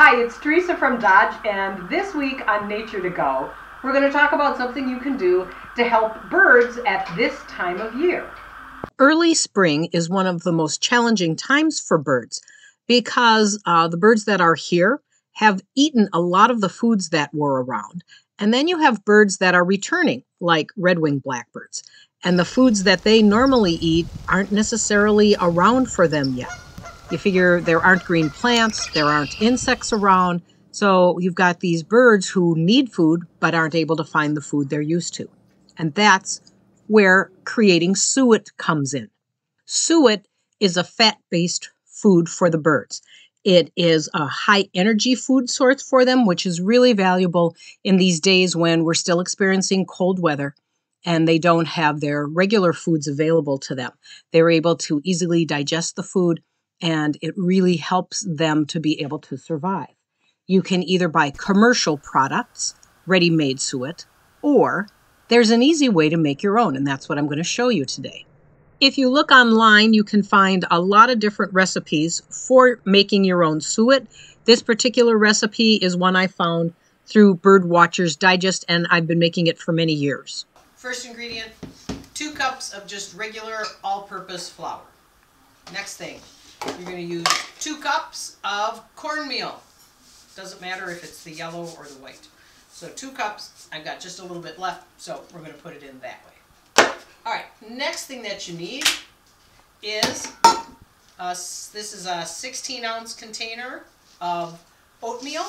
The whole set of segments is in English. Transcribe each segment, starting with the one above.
Hi, it's Teresa from Dodge, and this week on Nature to Go, we're going to talk about something you can do to help birds at this time of year. Early spring is one of the most challenging times for birds because the birds that are here have eaten a lot of the foods that were around. And then you have birds that are returning, like red-winged blackbirds. And the foods that they normally eat aren't necessarily around for them yet. You figure there aren't green plants, there aren't insects around, so you've got these birds who need food but aren't able to find the food they're used to. And that's where creating suet comes in. Suet is a fat-based food for the birds. It is a high-energy food source for them, which is really valuable in these days when we're still experiencing cold weather and they don't have their regular foods available to them. They're able to easily digest the food, and it really helps them to be able to survive. You can either buy commercial products, ready-made suet, or there's an easy way to make your own, and that's what I'm going to show you today. If you look online, you can find a lot of different recipes for making your own suet. This particular recipe is one I found through Birdwatcher's Digest, and I've been making it for many years. First ingredient, 2 cups of just regular all-purpose flour. Next thing, you're going to use 2 cups of cornmeal. Doesn't matter if it's the yellow or the white. So 2 cups, I've got just a little bit left, so we're going to put it in that way. All right, next thing that you need is, this is a 16-ounce container of oatmeal.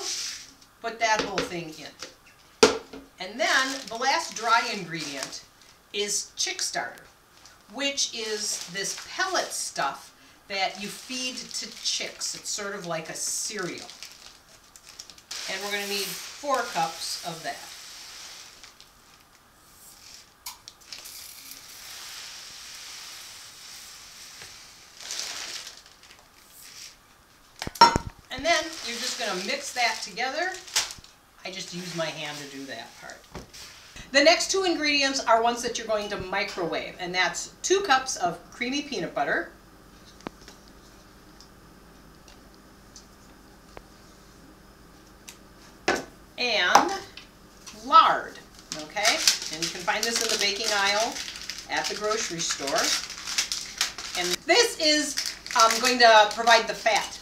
Put that whole thing in. And then the last dry ingredient is chick starter, which is this pellet stuff that you feed to chicks. It's sort of like a cereal. And we're going to need 4 cups of that. And then you're just going to mix that together. I just use my hand to do that part. The next 2 ingredients are ones that you're going to microwave, and that's 2 cups of creamy peanut butter, and lard, okay? And you can find this in the baking aisle at the grocery store. And this is going to provide the fat.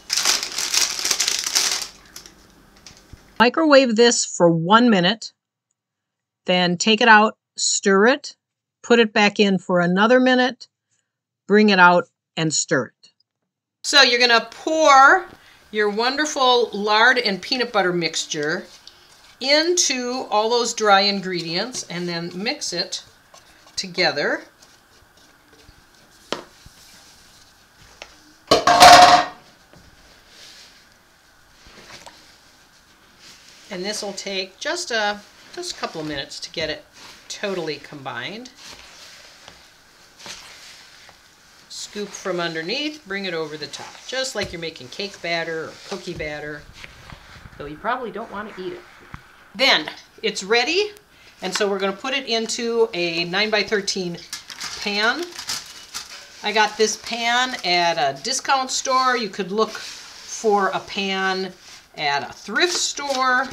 Microwave this for 1 minute, then take it out, stir it, put it back in for another minute, bring it out, and stir it. So you're going to pour your wonderful lard and peanut butter mixture into all those dry ingredients and then mix it together. And this will take just a couple of minutes to get it totally combined. Scoop from underneath, bring it over the top, just like you're making cake batter or cookie batter, though you probably don't want to eat it. Then it's ready, and so we're going to put it into a 9x13 pan. I got this pan at a discount store. You could look for a pan at a thrift store.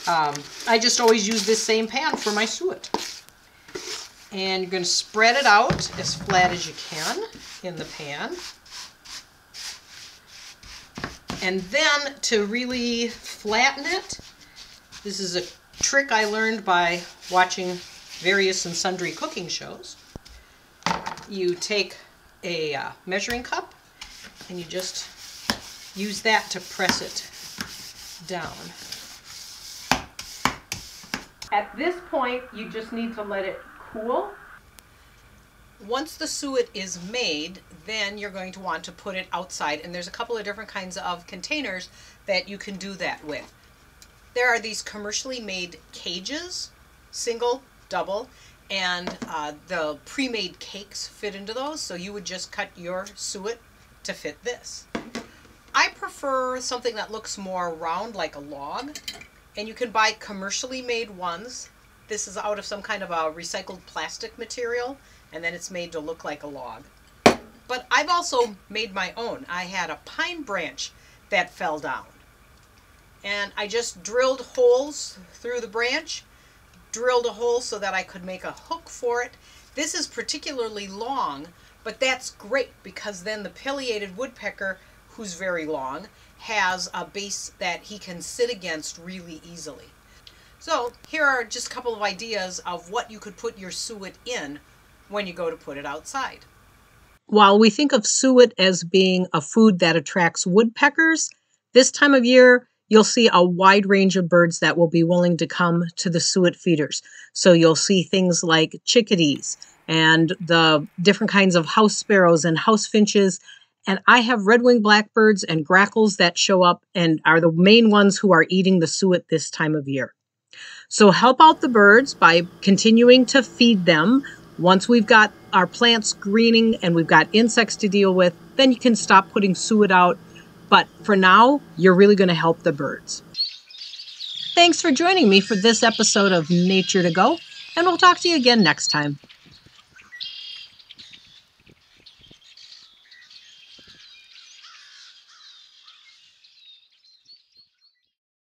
I just always use this same pan for my suet. And you're going to spread it out as flat as you can in the pan. And then to really flatten it, this is a trick I learned by watching various and sundry cooking shows. You take a measuring cup and you just use that to press it down. At this point, you just need to let it cool. Once the suet is made, then you're going to want to put it outside, and there's a couple of different kinds of containers that you can do that with. There are these commercially made cages, single, double, and the pre-made cakes fit into those, so you would just cut your suet to fit this. I prefer something that looks more round, like a log, and you can buy commercially made ones. This is out of some kind of a recycled plastic material, and then it's made to look like a log. But I've also made my own. I had a pine branch that fell down, And I just drilled holes through the branch, drilled a hole so that I could make a hook for it. This is particularly long, but that's great because then the pileated woodpecker, who's very long, has a base that he can sit against really easily. So here are just a couple of ideas of what you could put your suet in when you go to put it outside. While we think of suet as being a food that attracts woodpeckers, this time of year, you'll see a wide range of birds that will be willing to come to the suet feeders. So you'll see things like chickadees and the different kinds of house sparrows and house finches. And I have red-winged blackbirds and grackles that show up and are the main ones who are eating the suet this time of year. So help out the birds by continuing to feed them. Once we've got our plants greening and we've got insects to deal with, then you can stop putting suet out. But for now, you're really going to help the birds. Thanks for joining me for this episode of Nature to Go, and we'll talk to you again next time.